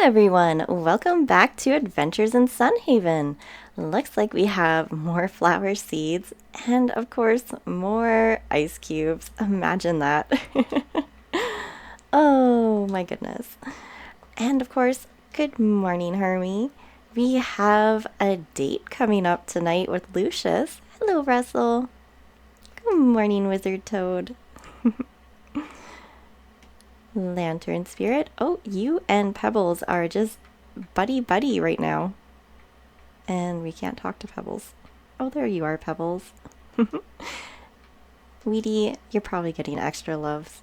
everyone, welcome back to Adventures in Sunhaven. Looks like we have more flower seeds and of course more ice cubes. Imagine that. Oh my goodness. And of course, good morning, Hermie. We have a date coming up tonight with Lucius. Hello, Russell. Good morning, Wizard Toad. Lantern Spirit. Oh, you and Pebbles are just buddy-buddy right now. And we can't talk to Pebbles. Oh, there you are, Pebbles. Weedy, you're probably getting extra loves.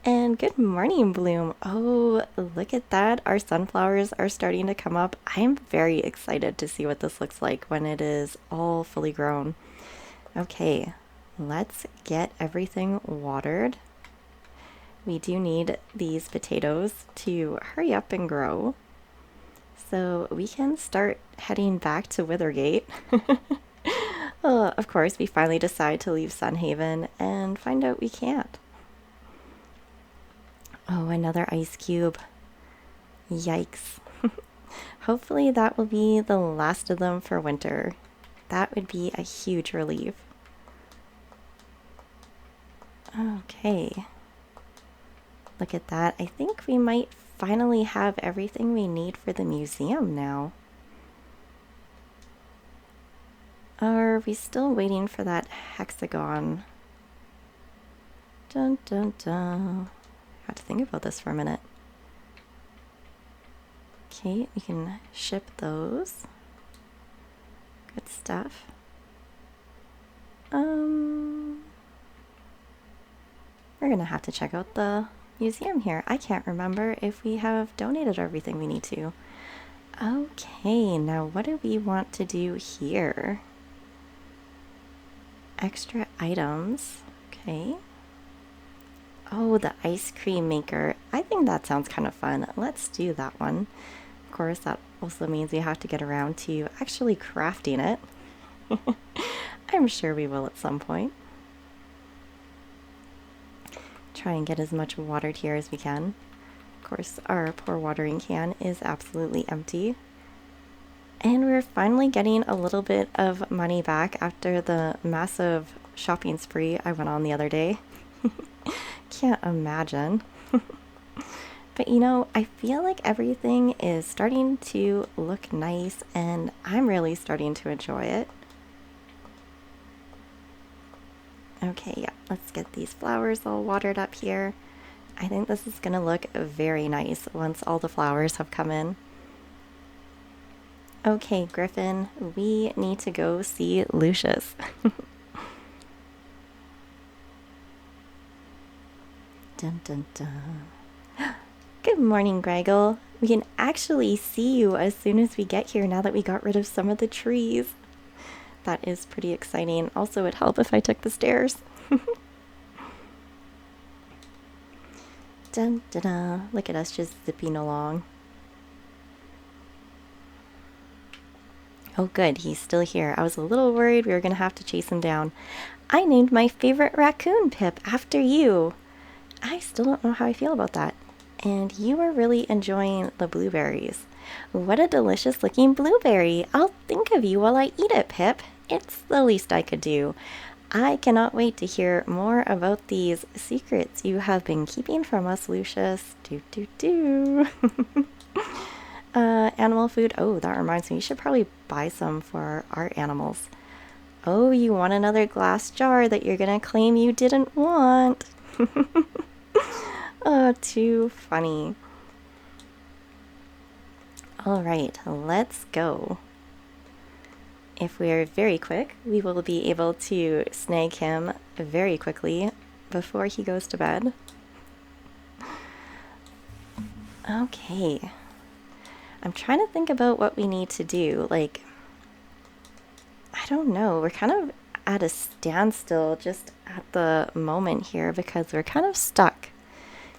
And good morning, Bloom. Oh, look at that. Our sunflowers are starting to come up. I am very excited to see what this looks like when it is all fully grown. Okay, let's get everything watered. We do need these potatoes to hurry up and grow so we can start heading back to Withergate. Of course, we finally decide to leave Sunhaven and find out we can't. Oh, another ice cube. Yikes. Hopefully that will be the last of them for winter. That would be a huge relief. Okay. Look at that. I think we might finally have everything we need for the museum now. Are we still waiting for that hexagon? Dun dun dun. I have to think about this for a minute. Okay, we can ship those. Good stuff. We're gonna have to check out the museum here. I can't remember if we have donated everything we need to. Okay, now what do we want to do here? Extra items. Okay. Oh, the ice cream maker. I think that sounds kind of fun. Let's do that one. Of course, that also means we have to get around to actually crafting it. I'm sure we will at some point. Try and get as much watered here as we can. Of course, our poor watering can is absolutely empty. And we're finally getting a little bit of money back after the massive shopping spree I went on the other day. Can't imagine. But you know, I feel like everything is starting to look nice and I'm really starting to enjoy it. Okay, yeah, let's get these flowers all watered up here. I think this is gonna look very nice once all the flowers have come in. Okay, Griffin, we need to go see Lucius. Dun dun dun. Good morning, Greggle. We can actually see you as soon as we get here now that we got rid of some of the trees. That is pretty exciting. Also, it'd help if I took the stairs. Dun dun dun. Look at us just zipping along. Oh good, he's still here. I was a little worried we were gonna have to chase him down. I named my favorite raccoon, Pip, after you. I still don't know how I feel about that. And you are really enjoying the blueberries. What a delicious looking blueberry. I'll think of you while I eat it, Pip. It's the least I could do. I cannot wait to hear more about these secrets you have been keeping from us, Lucius. Animal food. Oh, that reminds me. We should probably buy some for our animals. Oh, you want another glass jar that you're gonna claim you didn't want. Oh, too funny. All right, let's go. If we're very quick, we will be able to snag him very quickly before he goes to bed. Okay. I'm trying to think about what we need to do. Like, I don't know. We're kind of at a standstill just at the moment here because we're kind of stuck.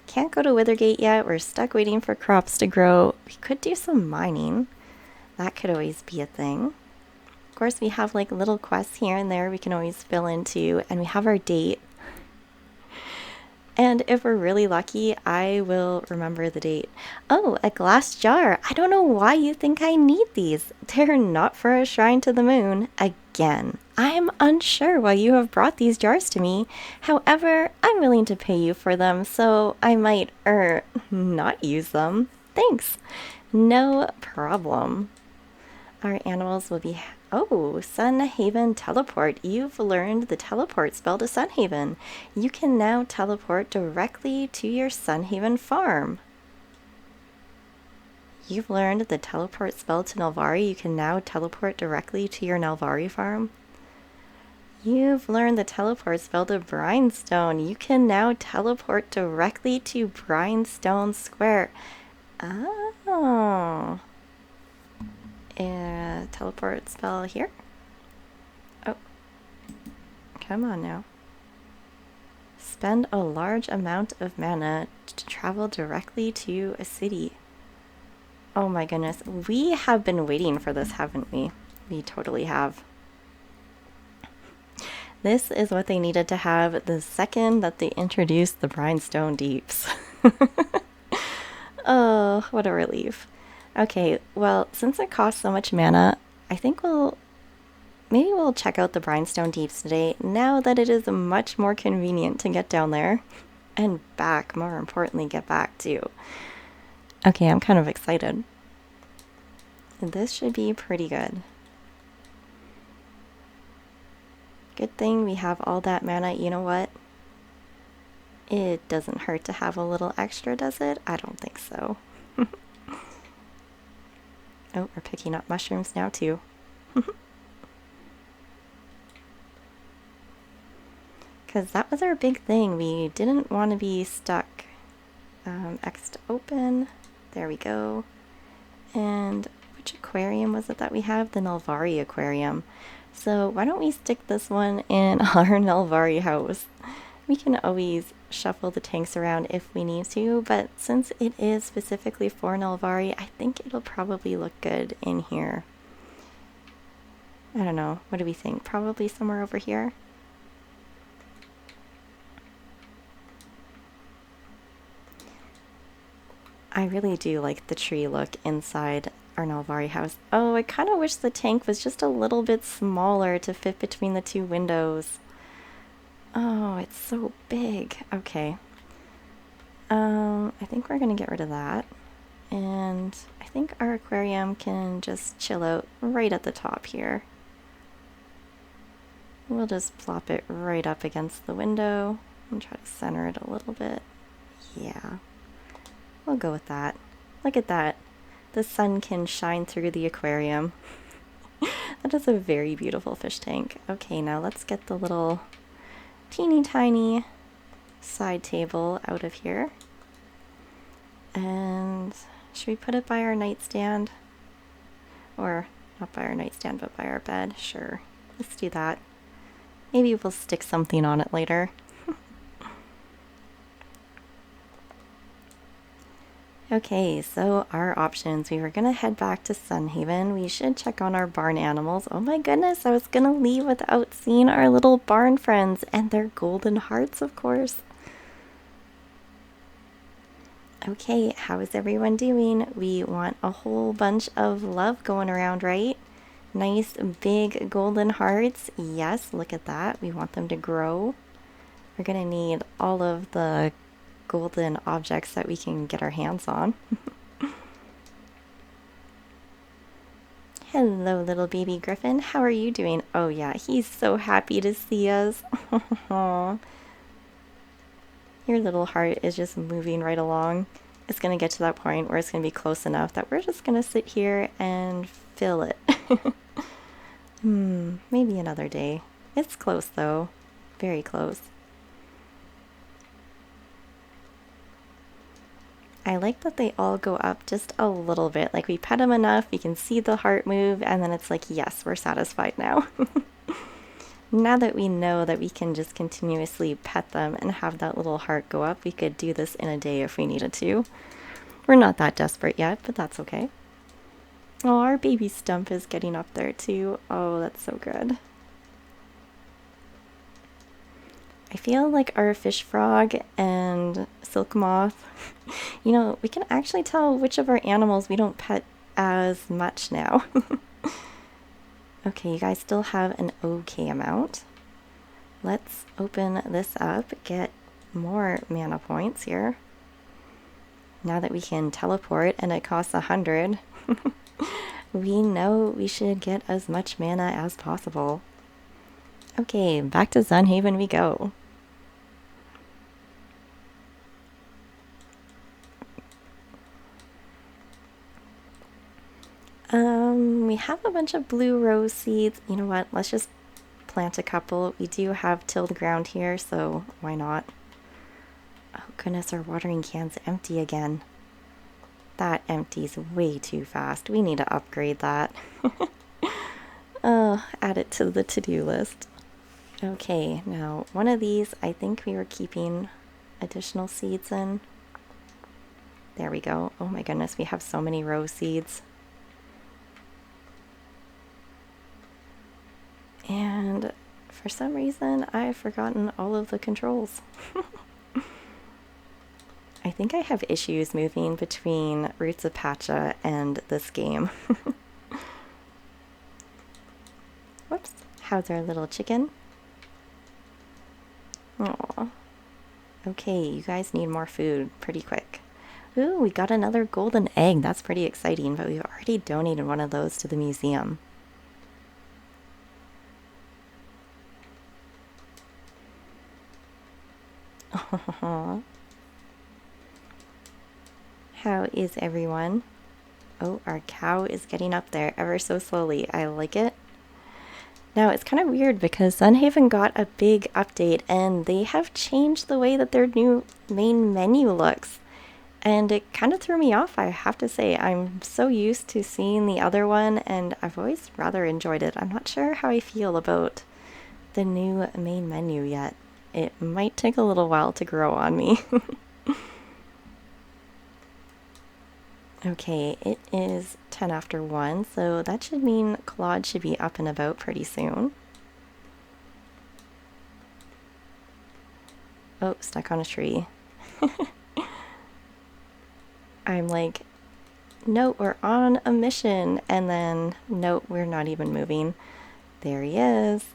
Can't go to Withergate yet. We're stuck waiting for crops to grow. We could do some mining. That could always be a thing. Of course, we have like little quests here and there we can always fill into, and we have our date. And if we're really lucky, I will remember the date. Oh, a glass jar. I don't know why you think I need these. They're not for a shrine to the moon. Again, I'm unsure why you have brought these jars to me. However, I'm willing to pay you for them, so I might, not use them. Thanks. No problem. Our animals will be... Oh, Sun Haven Teleport. You've learned the teleport spell to Sun Haven. You can now teleport directly to your Sun Haven farm. You've learned the teleport spell to Nel'Vari. You can now teleport directly to your Nel'Vari farm. You've learned the teleport spell to Brinestone. You can now teleport directly to Brinestone Square. Oh... teleport spell here. Oh, come on now. Spend a large amount of mana to travel directly to a city. Oh my goodness, we have been waiting for this, haven't we? We totally have. This is what they needed to have the second that they introduced the Brinestone Deeps. Oh, what a relief. Okay, well, since it costs so much mana, I think maybe we'll check out the Brinestone Deeps today, now that it is much more convenient to get down there. And back, more importantly, get back too. Okay, I'm kind of excited. This should be pretty good. Good thing we have all that mana. You know what? It doesn't hurt to have a little extra, does it? I don't think so. Oh, we're picking up mushrooms now too. Because that was our big thing. We didn't want to be stuck. X to open. There we go. And which aquarium was it that we have? The Nel'Vari aquarium. So why don't we stick this one in our Nel'Vari house? We can always shuffle the tanks around if we need to, but since it is specifically for Nel'Vari, I think it'll probably look good in here. I don't know. What do we think? Probably somewhere over here? I really do like the tree look inside our Nel'Vari house. Oh, I kind of wish the tank was just a little bit smaller to fit between the two windows. Oh, it's so big. Okay. I think we're gonna get rid of that. And I think our aquarium can just chill out right at the top here. We'll just plop it right up against the window and try to center it a little bit. Yeah. We'll go with that. Look at that. The sun can shine through the aquarium. That is a very beautiful fish tank. Okay, now let's get the little teeny tiny side table out of here. And should we put it by our nightstand? Or not by our nightstand, but by our bed? Sure, let's do that. Maybe we'll stick something on it later. Okay, so our options. We were gonna head back to Sun Haven. We should check on our barn animals. Oh my goodness, I was gonna leave without seeing our little barn friends and their golden hearts, of course. Okay, how is everyone doing? We want a whole bunch of love going around, right? Nice big golden hearts. Yes, look at that. We want them to grow. We're gonna need all of the golden objects that we can get our hands on. Hello, little baby griffin. How are you doing? Oh yeah, he's so happy to see us. Your little heart is just moving right along. It's gonna get to that point where it's gonna be close enough that we're just gonna sit here and fill it. Maybe another day. It's close though. Very close. I like that they all go up just a little bit. Like we pet them enough, we can see the heart move, and then it's like, yes, we're satisfied now. Now that we know that we can just continuously pet them and have that little heart go up, we could do this in a day if we needed to. We're not that desperate yet, but that's okay. Oh, our baby stump is getting up there too. Oh, that's so good. I feel like our fish frog and silk moth, we can actually tell which of our animals we don't pet as much now. Okay, you guys still have an okay amount. Let's open this up, get more mana points here. Now that we can teleport and it costs 100, we know we should get as much mana as possible. Okay, back to Sunhaven we go. We have a bunch of blue rose seeds. You know what? Let's just plant a couple. We do have tilled ground here, so why not? Oh goodness, our watering can's empty again. That empties way too fast. We need to upgrade that. Oh, add it to the to-do list. Okay, now one of these, I think we were keeping additional seeds in. There we go. Oh my goodness, we have so many rose seeds. And for some reason, I've forgotten all of the controls. I think I have issues moving between Roots of Pacha and this game. Whoops. How's our little chicken? Aw. Okay, you guys need more food pretty quick. Ooh, we got another golden egg. That's pretty exciting, but we've already donated one of those to the museum. How is everyone? Oh, our cow is getting up there ever so slowly. I like it. Now, it's kind of weird because Sunhaven got a big update and they have changed the way that their new main menu looks. And it kind of threw me off, I have to say. I'm so used to seeing the other one and I've always rather enjoyed it. I'm not sure how I feel about the new main menu yet. It might take a little while to grow on me. Okay, it is 10 after 1, so that should mean Claude should be up and about pretty soon. Oh, stuck on a tree. I'm like, no, we're on a mission, and then, no, we're not even moving. There he is.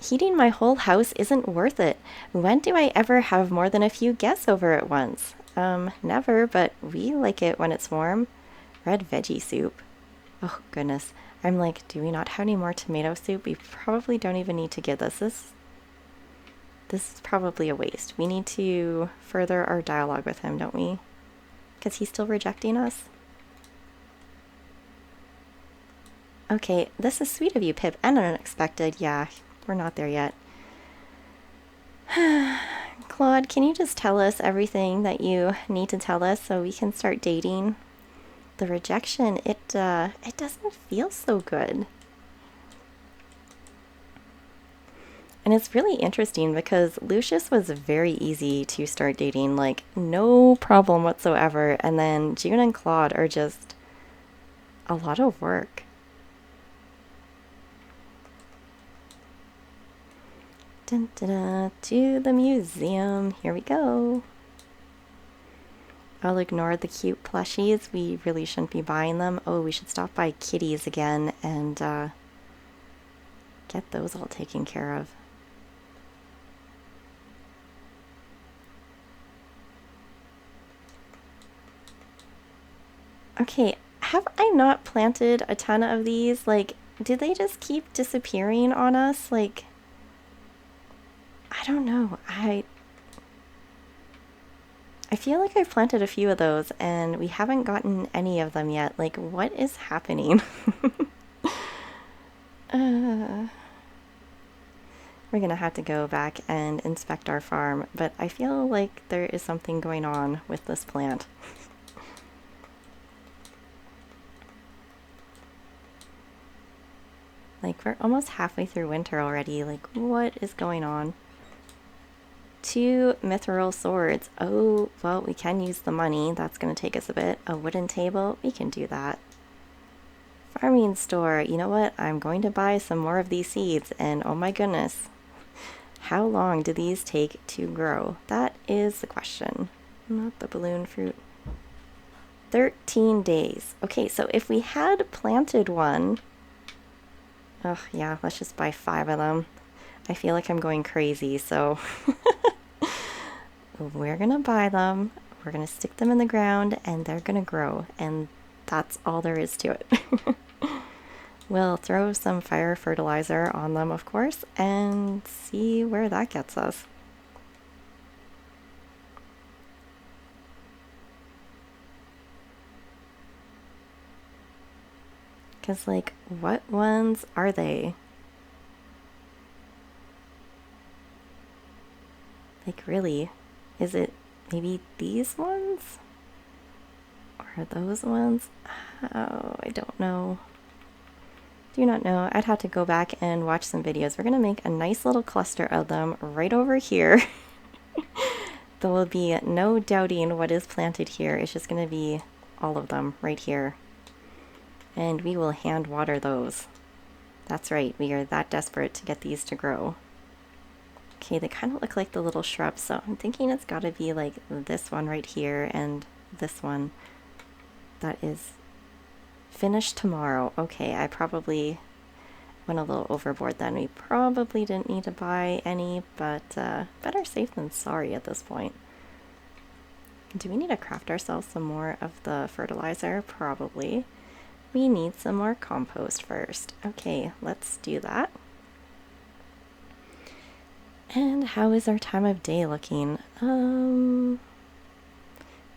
Heating my whole house isn't worth it. When do I ever have more than a few guests over at once? Never, but we like it when it's warm. Red veggie soup. Oh, goodness. I'm like, do we not have any more tomato soup? We probably don't even need to get this. This is probably a waste. We need to further our dialogue with him, don't we? Because he's still rejecting us. Okay, this is sweet of you, Pip, and unexpected. Yeah, we're not there yet. Claude, can you just tell us everything that you need to tell us so we can start dating? The rejection, it doesn't feel so good. And it's really interesting because Lucius was very easy to start dating, like no problem whatsoever. And then June and Claude are just a lot of work. Dun, dun, dun, to the museum. Here we go. I'll ignore the cute plushies. We really shouldn't be buying them. Oh, we should stop by Kitty's again and get those all taken care of. Okay, have I not planted a ton of these? Like, do they just keep disappearing on us? Like, I don't know. I feel like I've planted a few of those and we haven't gotten any of them yet. Like, what is happening? We're gonna have to go back and inspect our farm, but I feel like there is something going on with this plant. Like, we're almost halfway through winter already. Like, what is going on? 2 mithril swords. Oh, well, we can use the money. That's going to take us a bit. A wooden table. We can do that. Farming store. You know what? I'm going to buy some more of these seeds. And oh my goodness. How long do these take to grow? That is the question. Not the balloon fruit. 13 days. Okay, so if we had planted one, oh yeah, let's just buy 5 of them. I feel like I'm going crazy, so we're gonna buy them, we're gonna stick them in the ground, and they're gonna grow, and that's all there is to it. We'll throw some fire fertilizer on them, of course, and see where that gets us. Because, like, what ones are they? Like, really? Is it maybe these ones? Or those ones? Oh, I don't know. Do not know. I'd have to go back and watch some videos. We're going to make a nice little cluster of them right over here. There will be no doubting what is planted here. It's just going to be all of them right here. And we will hand water those. That's right, we are that desperate to get these to grow. Okay, they kind of look like the little shrubs, so I'm thinking it's got to be like this one right here and this one that is finished tomorrow. Okay, I probably went a little overboard then. We probably didn't need to buy any, but better safe than sorry at this point. Do we need to craft ourselves some more of the fertilizer? Probably. We need some more compost first. Okay, let's do that. And how is our time of day looking? Dun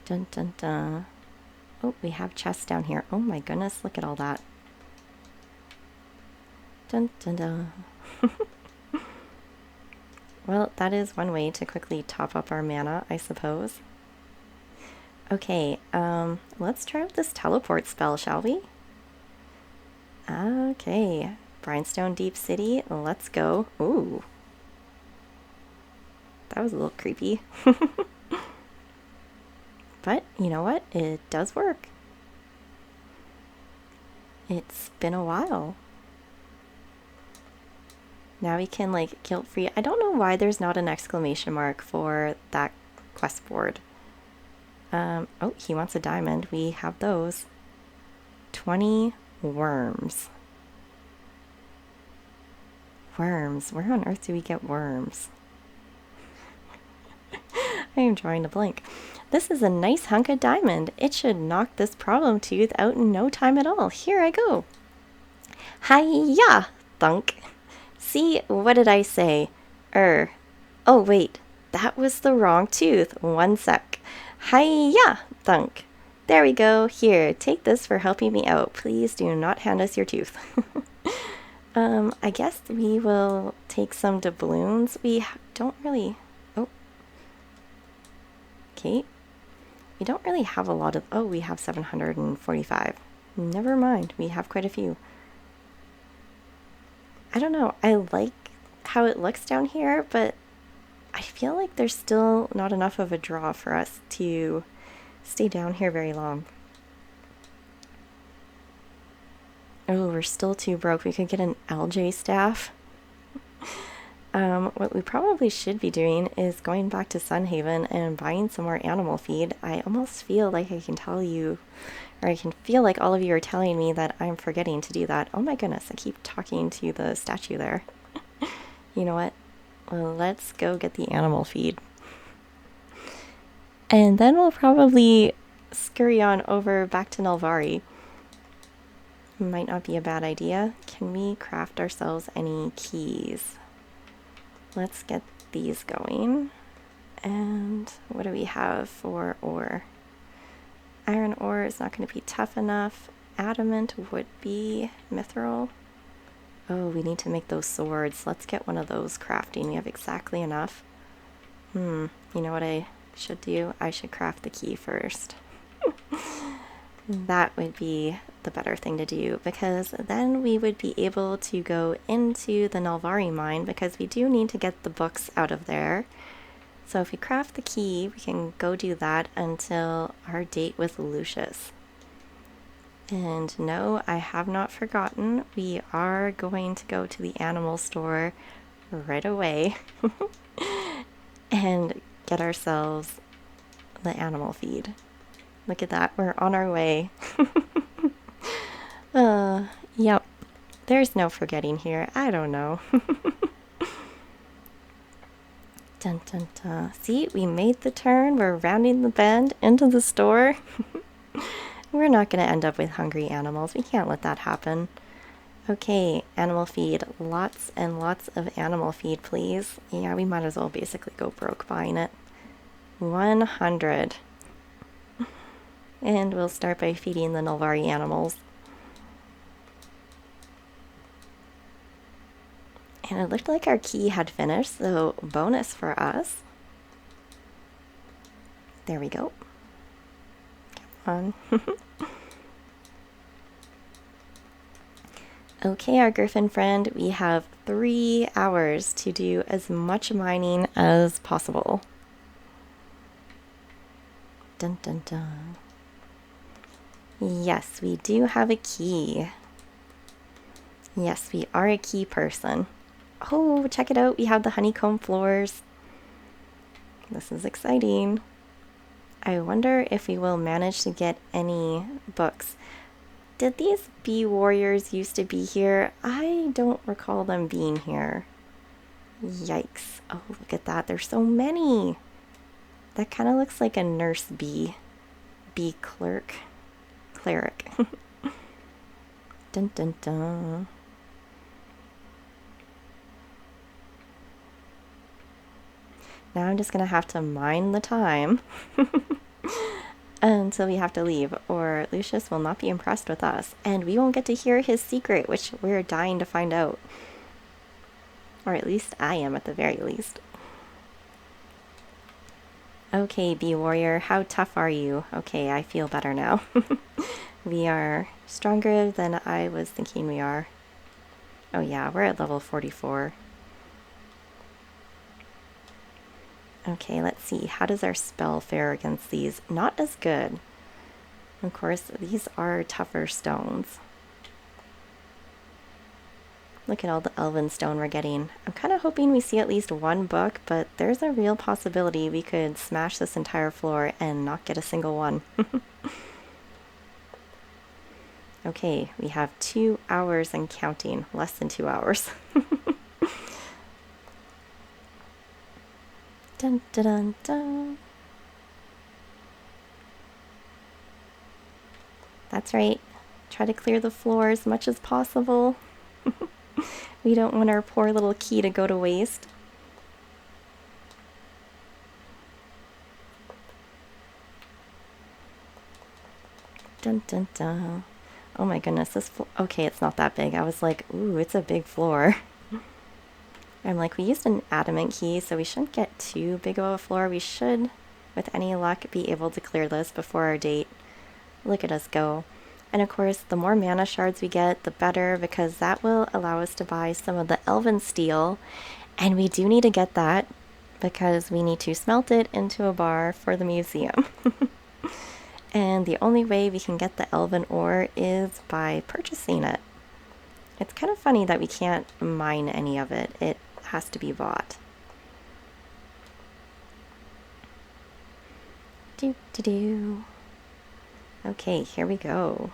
dun dun. Oh, we have chests down here. Oh my goodness, look at all that. Dun dun dun. Well, that is one way to quickly top up our mana, I suppose. Okay, let's try out this teleport spell, shall we? Okay, Brimstone Deep City, let's go. Ooh. That was a little creepy. But, you know what? It does work. It's been a while. Now we can, like, guilt-free. I don't know why there's not an exclamation mark for that quest board. Oh, he wants a diamond. We have those. 20 worms. Worms. Where on earth do we get worms? I am drawing a blank. This is a nice hunk of diamond. It should knock this problem tooth out in no time at all. Here I go. Hi-ya! Thunk. See, what did I say? Oh wait, that was the wrong tooth. One sec. Hi-ya! Thunk. There we go. Here, take this for helping me out. Please do not hand us your tooth. I guess we will take some doubloons. We don't really... Oh. Okay. We don't really have a lot of... Oh, we have 745. Never mind. We have quite a few. I don't know. I like how it looks down here, but I feel like there's still not enough of a draw for us to stay down here very long. Oh, we're still too broke. We could get an LJ staff. What we probably should be doing is going back to Sunhaven and buying some more animal feed. I almost feel like I can tell you, or I can feel like all of you are telling me that I'm forgetting to do that. Oh my goodness, I keep talking to the statue there. You know what? Well, let's go get the animal feed. And then we'll probably scurry on over back to Nel'Vari. Might not be a bad idea. Can we craft ourselves any keys? Let's get these going. And what do we have for ore? Iron ore is not going to be tough enough. Adamant would be. Mithril. Oh, we need to make those swords. Let's get one of those crafting. We have exactly enough. You know what I should do? I should craft the key first. That would be the better thing to do, because then we would be able to go into the Nel'Vari mine, because we do need to get the books out of there. So if we craft the key, we can go do that until our date with Lucius. And no, I have not forgotten. We are going to go to the animal store right away and get ourselves the animal feed. Look at that, we're on our way. Yep, there's no forgetting here. I don't know. Dun dun dun. See, we made the turn. We're rounding the bend into the store. We're not going to end up with hungry animals. We can't let that happen. Okay, animal feed. Lots and lots of animal feed, please. Yeah, we might as well basically go broke buying it. 100. And we'll start by feeding the Nel'Vari animals. And it looked like our key had finished, so bonus for us. There we go. Come on. Okay, our griffin friend, we have 3 hours to do as much mining as possible. Dun dun dun. Yes, we do have a key. Yes, we are a key person. Oh, check it out. We have the honeycomb floors. This is exciting. I wonder if we will manage to get any books. Did these bee warriors used to be here? I don't recall them being here. Yikes. Oh, look at that. There's so many. That kind of looks like a nurse bee. Bee cleric. Dun dun dun. Now I'm just going to have to mine the time until we have to leave, or Lucius will not be impressed with us, and we won't get to hear his secret, which we're dying to find out. Or at least I am, at the very least. Okay, bee warrior, how tough are you? Okay, I feel better now. We are stronger than I was thinking we are. Oh yeah, we're at level 44. Okay, let's see. How does our spell fare against these? Not as good. Of course, these are tougher stones. Look at all the elven stone we're getting. I'm kind of hoping we see at least one book, but there's a real possibility we could smash this entire floor and not get a single one. Okay, we have 2 hours and counting. Less than 2 hours. Dun dun dun dun. That's right. Try to clear the floor as much as possible. We don't want our poor little key to go to waste. Dun dun dun. Oh my goodness, this floor. Okay, it's not that big. I was like, ooh, it's a big floor. I'm like, we used an adamant key, so we shouldn't get too big of a floor. We should, with any luck, be able to clear this before our date. Look at us go. And of course, the more mana shards we get, the better, because that will allow us to buy some of the elven steel. And we do need to get that, because we need to smelt it into a bar for the museum. And the only way we can get the elven ore is by purchasing it. It's kind of funny that we can't mine any of it. It has to be bought. Do. Okay, here we go.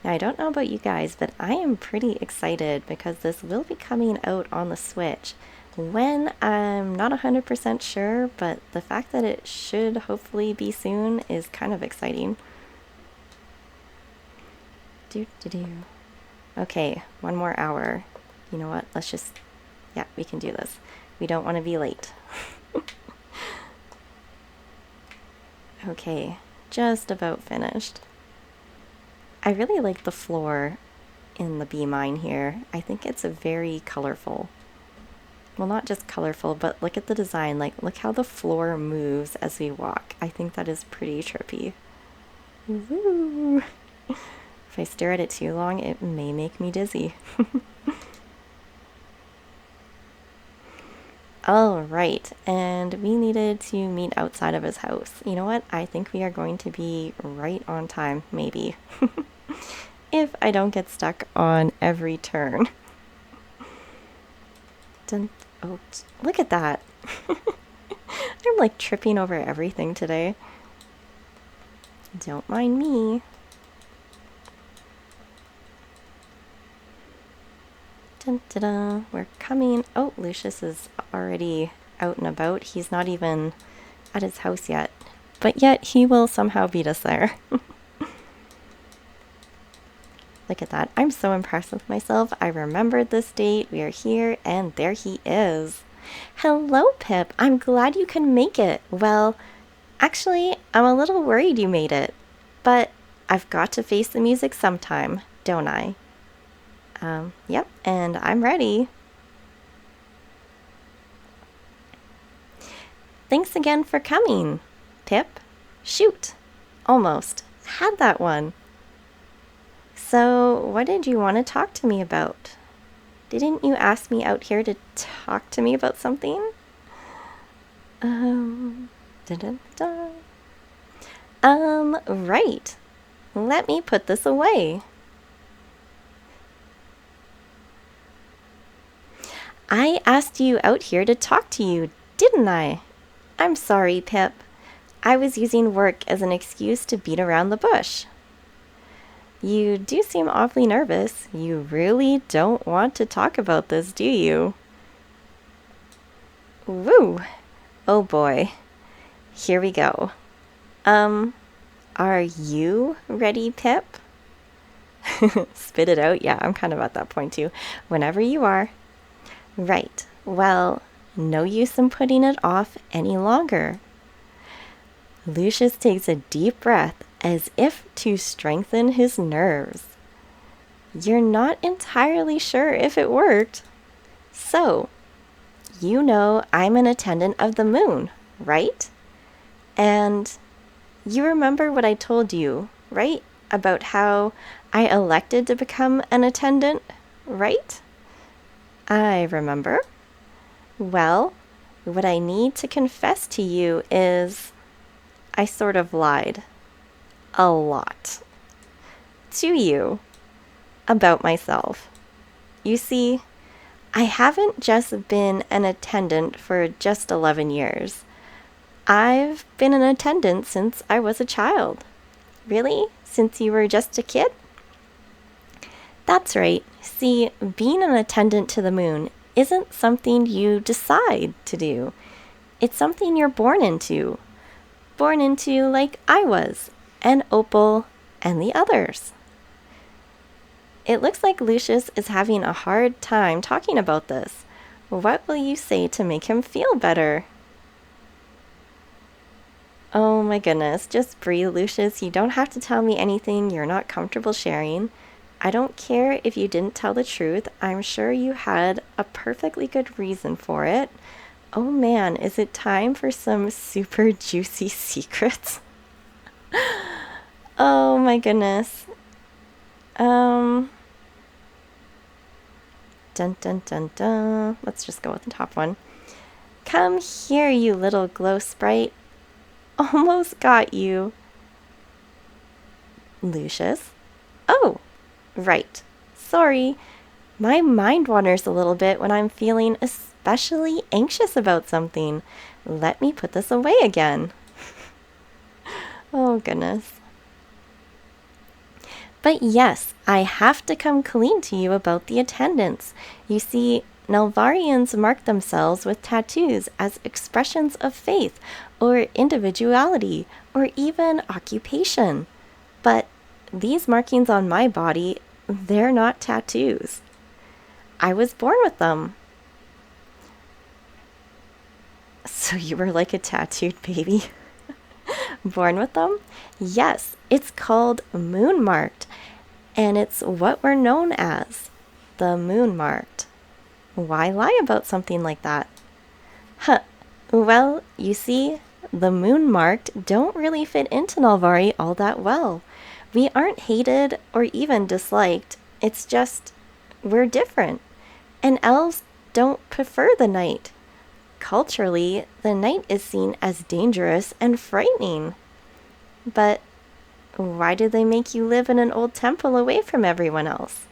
Now, I don't know about you guys, but I am pretty excited because this will be coming out on the Switch. When, I'm not 100% sure, but the fact that it should hopefully be soon is kind of exciting. Do. Okay, 1 more hour. You know what? Let's just... Yeah, we can do this. We don't want to be late. Okay, just about finished. I really like the floor in the bee mine here. I think it's a very colorful. Well, not just colorful, but look at the design. Like, look how the floor moves as we walk. I think that is pretty trippy. Woo! If I stare at it too long, it may make me dizzy. All right, and we needed to meet outside of his house. You know what? I think we are going to be right on time, maybe. If I don't get stuck on every turn. Dun, oh, look at that. I'm like tripping over everything today. Don't mind me. Dun, dun, dun. We're coming. Oh, Lucius is already out and about. He's not even at his house yet. But yet he will somehow beat us there. Look at that. I'm so impressed with myself. I remembered this date. We are here, and there he is. Hello, Pip. I'm glad you can make it. Well, actually, I'm a little worried you made it. But I've got to face the music sometime, don't I? Yep, and I'm ready. Thanks again for coming, Pip. Shoot. Almost. Had that one. So, what did you want to talk to me about? Didn't you ask me out here to talk to me about something? Right. Let me put this away. I asked you out here to talk to you, didn't I? I'm sorry, Pip. I was using work as an excuse to beat around the bush. You do seem awfully nervous. You really don't want to talk about this, do you? Woo! Oh boy. Here we go. Are you ready, Pip? Spit it out? Yeah, I'm kind of at that point too. Whenever you are. Right. Well, no use in putting it off any longer. Lucius takes a deep breath as if to strengthen his nerves. You're not entirely sure if it worked. So, you know I'm an attendant of the moon, right? And you remember what I told you, right? About how I elected to become an attendant, right? I remember. Well, what I need to confess to you is I sort of lied. A lot. To you. About myself. You see, I haven't just been an attendant for just 11 years. I've been an attendant since I was a child. Really? Since you were just a kid? That's right. See, being an attendant to the moon isn't something you decide to do. It's something you're born into. Born into like I was, and Opal, and the others. It looks like Lucius is having a hard time talking about this. What will you say to make him feel better? Oh my goodness, just breathe, Lucius. You don't have to tell me anything you're not comfortable sharing. I don't care if you didn't tell the truth. I'm sure you had a perfectly good reason for it. Oh man, is it time for some super juicy secrets? Oh my goodness. Dun dun dun dun. Let's just go with the top one. Come here, you little glow sprite. Almost got you. Lucius? Oh, right. Sorry. My mind wanders a little bit when I'm feeling especially anxious about something. Let me put this away again. Oh, goodness. But yes, I have to come clean to you about the attendants. You see, Nel'Varians mark themselves with tattoos as expressions of faith or individuality or even occupation. But these markings on my body, they're not tattoos. I was born with them. So you were like a tattooed baby? Born with them? Yes, it's called moon marked, and it's what we're known as, the moon marked. Why lie about something like that? Well, you see, the moon marked don't really fit into Nel'Vari all that well. We aren't hated or even disliked. It's just, we're different. And elves don't prefer the night. Culturally, the night is seen as dangerous and frightening. But why do they make you live in an old temple away from everyone else?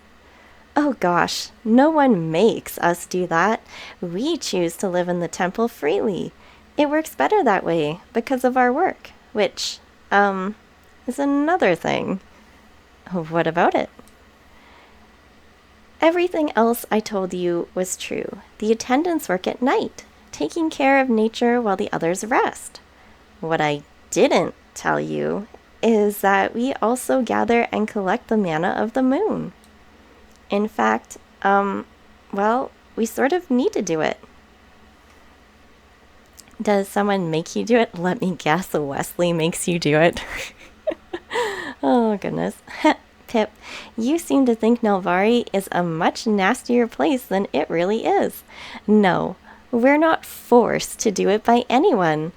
Oh gosh, no one makes us do that. We choose to live in the temple freely. It works better that way because of our work, which, is another thing. What about it? Everything else I told you was true. The attendants work at night, taking care of nature while the others rest. What I didn't tell you is that we also gather and collect the manna of the moon. In fact, well, we sort of need to do it. Does someone make you do it? Let me guess, Wesley makes you do it. Oh, goodness. Pip, you seem to think Nel'Vari is a much nastier place than it really is. No, we're not forced to do it by anyone.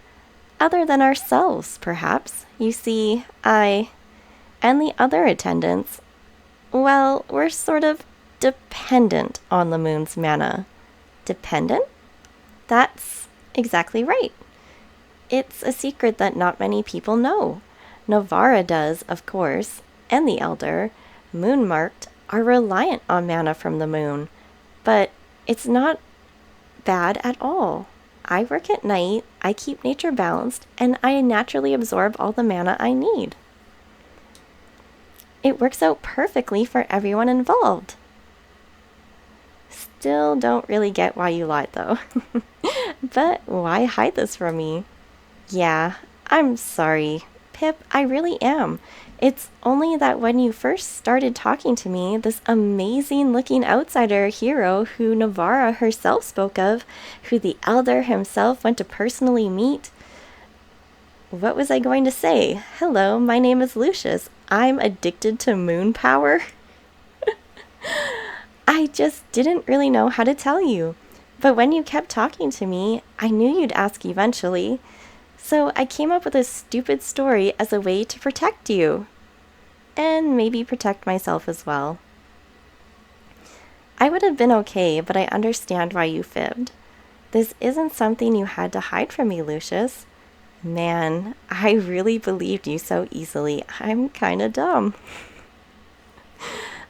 Other than ourselves, perhaps. You see, I and the other attendants, well, we're sort of dependent on the moon's manna. Dependent? That's exactly right. It's a secret that not many people know. Nel'Vari does, of course, and the Elder, moon marked, are reliant on manna from the moon. But it's not bad at all. I work at night, I keep nature balanced, and I naturally absorb all the manna I need. It works out perfectly for everyone involved. Still don't really get why you lied, though. But why hide this from me? Yeah, I'm sorry, Pip, I really am. It's only that when you first started talking to me, this amazing looking outsider hero who Nel'Vari herself spoke of, who the Elder himself went to personally meet. What was I going to say? Hello, my name is Lucius. I'm addicted to moon power. I just didn't really know how to tell you. But when you kept talking to me, I knew you'd ask eventually. So I came up with a stupid story as a way to protect you. And maybe protect myself as well. I would have been okay, but I understand why you fibbed. This isn't something you had to hide from me, Lucius. Man, I really believed you so easily. I'm kinda dumb.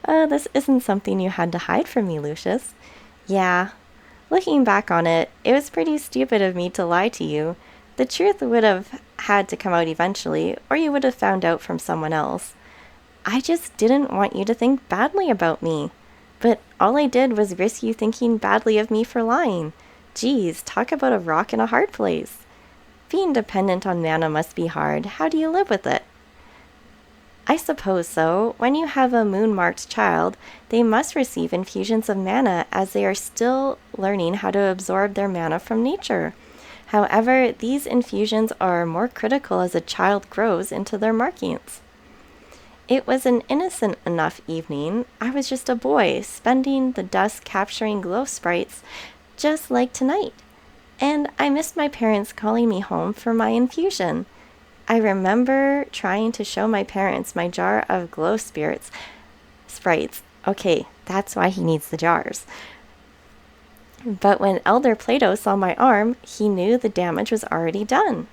This isn't something you had to hide from me, Lucius. Yeah, looking back on it, it was pretty stupid of me to lie to you. The truth would have had to come out eventually, or you would have found out from someone else. I just didn't want you to think badly about me. But all I did was risk you thinking badly of me for lying. Geez, talk about a rock in a hard place. Being dependent on manna must be hard. How do you live with it? I suppose so. When you have a moon-marked child, they must receive infusions of manna as they are still learning how to absorb their manna from nature. However, these infusions are more critical as a child grows into their markings. It was an innocent enough evening. I was just a boy, spending the dusk capturing glow sprites, just like tonight. And I missed my parents calling me home for my infusion. I remember trying to show my parents my jar of glow sprites. Okay, that's why he needs the jars. But when Elder Plato saw my arm, he knew the damage was already done.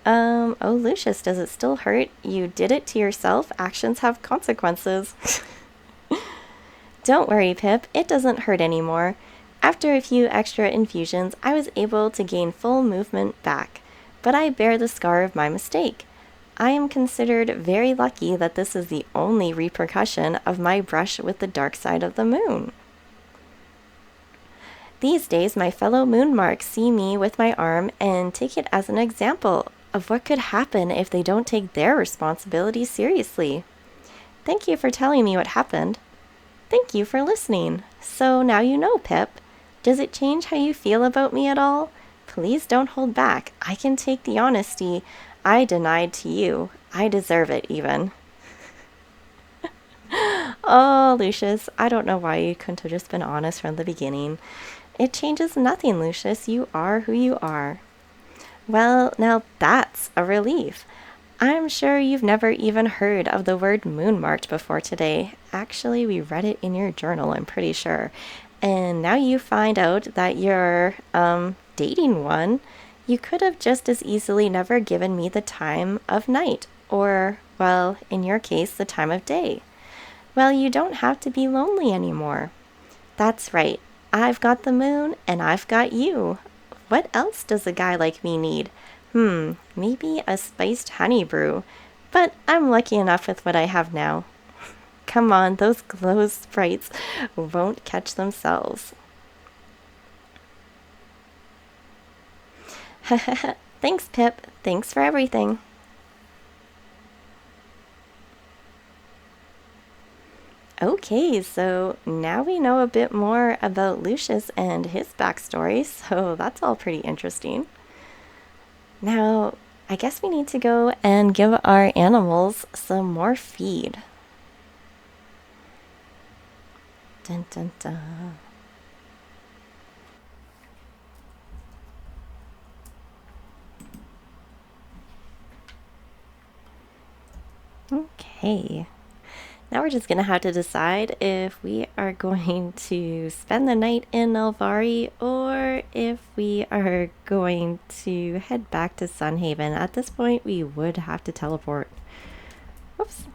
Oh, Lucius, does it still hurt? You did it to yourself. Actions have consequences. Don't worry, Pip. It doesn't hurt anymore. After a few extra infusions, I was able to gain full movement back. But I bear the scar of my mistake. I am considered very lucky that this is the only repercussion of my brush with the dark side of the moon. These days, my fellow moonmarks see me with my arm and take it as an example of what could happen if they don't take their responsibility seriously. Thank you for telling me what happened. Thank you for listening. So now you know, Pip. Does it change how you feel about me at all? Please don't hold back. I can take the honesty I denied to you. I deserve it, even. Oh, Lucius, I don't know why you couldn't have just been honest from the beginning. It changes nothing, Lucius. You are who you are. Well, now that's a relief. I'm sure you've never even heard of the word moonmarked before today. Actually, we read it in your journal, I'm pretty sure. And now you find out that you're, dating one. You could have just as easily never given me the time of night, or, well, in your case, the time of day. Well, you don't have to be lonely anymore. That's right. I've got the moon and I've got you. What else does a guy like me need? Maybe a spiced honey brew. But I'm lucky enough with what I have now. Come on, those glow sprites won't catch themselves. Thanks, Pip. Thanks for everything. Okay, so now we know a bit more about Lucius and his backstory, so that's all pretty interesting. Now, I guess we need to go and give our animals some more feed. Dun dun dun. Okay. Now we're just gonna have to decide if we are going to spend the night in Nel'Vari or if we are going to head back to Sunhaven. At this point, we would have to teleport. Whoops.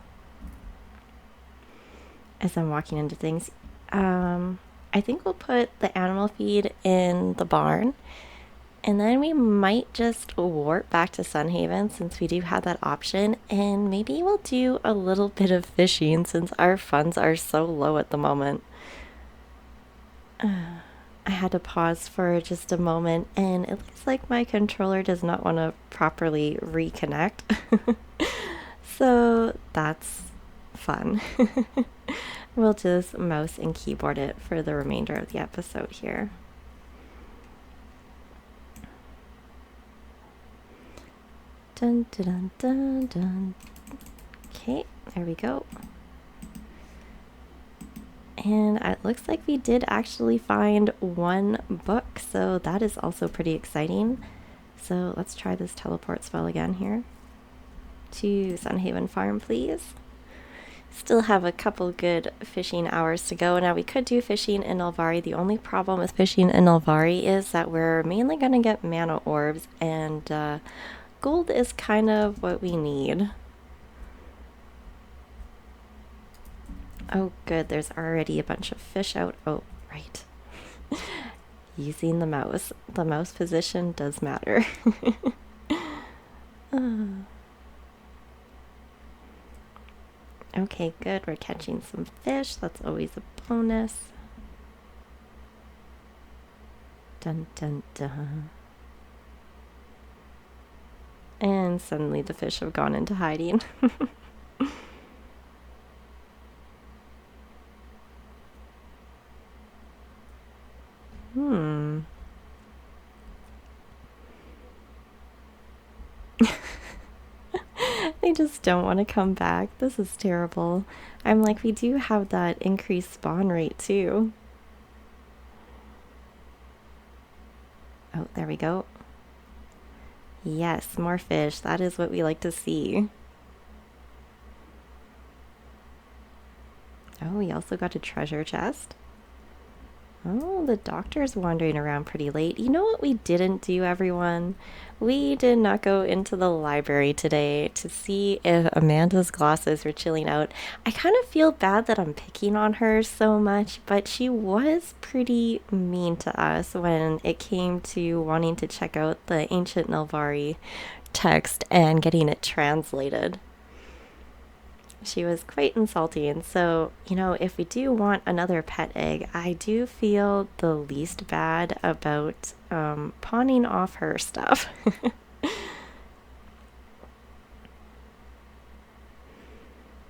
As I'm walking into things, I think we'll put the animal feed in the barn. And then we might just warp back to Sunhaven since we do have that option. And maybe we'll do a little bit of fishing since our funds are so low at the moment. I had to pause for just a moment and it looks like my controller does not want to properly reconnect. So that's fun. We'll just mouse and keyboard it for the remainder of the episode here. Dun dun dun dun. Okay, there we go. And it looks like we did actually find one book, so that is also pretty exciting. So let's try this teleport spell again here. To Sunhaven Farm, please. Still have a couple good fishing hours to go. Now we could do fishing in Nel'Vari. The only problem with fishing in Nel'Vari is that we're mainly going to get mana orbs, and gold is kind of what we need. Oh good, there's already a bunch of fish out. Oh, right. Using the mouse. The mouse position does matter. Okay, good. We're catching some fish. That's always a bonus. Dun dun dun. And suddenly the fish have gone into hiding. They just don't want to come back. This is terrible. I'm like, we do have that increased spawn rate too. Oh, there we go. Yes, more fish. That is what we like to see. Oh, we also got a treasure chest. Oh, the doctor's wandering around pretty late. You know what we didn't do, everyone? We did not go into the library today to see if Amanda's glosses were chilling out. I kind of feel bad that I'm picking on her so much, but she was pretty mean to us when it came to wanting to check out the ancient Nel'Vari text and getting it translated. She was quite insulting. So, you know, if we do want another pet egg, I do feel the least bad about pawning off her stuff.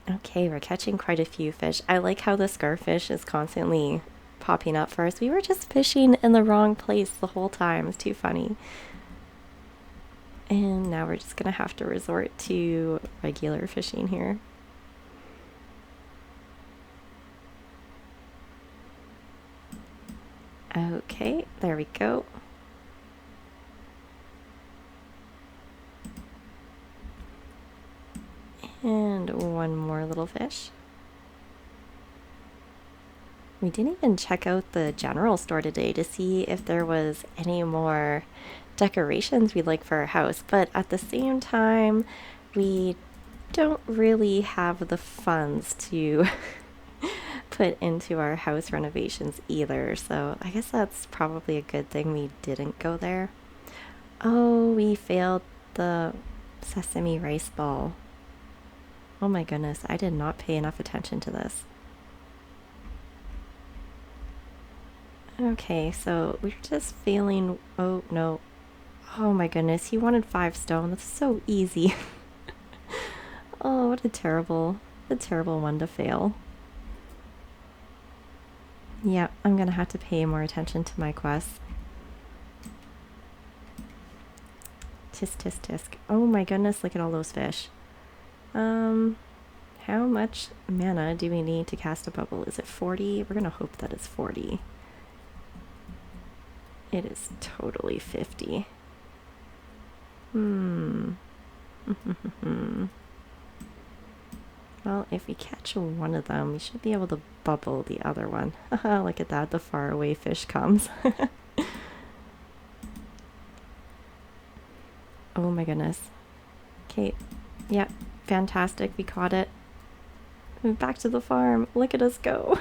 Okay, we're catching quite a few fish. I like how the scarfish is constantly popping up for us. We were just fishing in the wrong place the whole time. It's too funny. And now we're just going to have to resort to regular fishing here. Okay, there we go. And one more little fish. We didn't even check out the general store today to see if there was any more decorations we'd like for our house, but at the same time, we don't really have the funds to put into our house renovations either, so I guess that's probably a good thing we didn't go there. Oh, we failed the sesame rice ball. Oh my goodness, I did not pay enough attention to this. Okay, so we're just failing. Oh no. Oh my goodness, he wanted 5 stone. That's so easy. Oh, what a terrible one to fail. Yeah, I'm gonna have to pay more attention to my quests. Tisk, tisk, tisk. Oh my goodness, look at all those fish. How much mana do we need to cast a bubble? Is it 40? We're gonna hope that it's 40. It is totally 50. Well, if we catch one of them, we should be able to bubble the other one. Haha, look at that, the faraway fish comes. Oh my goodness. Okay, yep, fantastic, we caught it. Back to the farm, look at us go.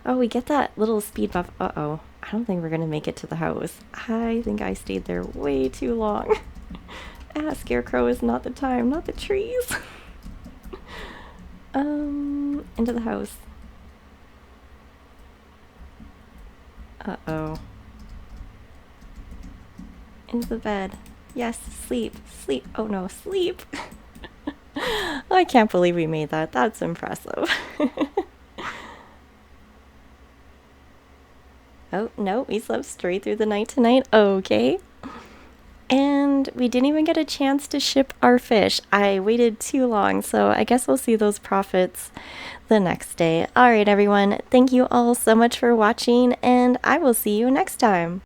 Oh, we get that little speed buff. Uh-oh, I don't think we're gonna make it to the house. I think I stayed there way too long. Scarecrow is not the time, not the trees. Into the house. Uh-oh. Into the bed. Yes, sleep, sleep. Oh no, sleep. I can't believe we made that. That's impressive. Oh, no, we slept straight through the night tonight. Okay. And we didn't even get a chance to ship our fish. I waited too long, so I guess we'll see those profits the next day. All right, everyone. Thank you all so much for watching, and I will see you next time.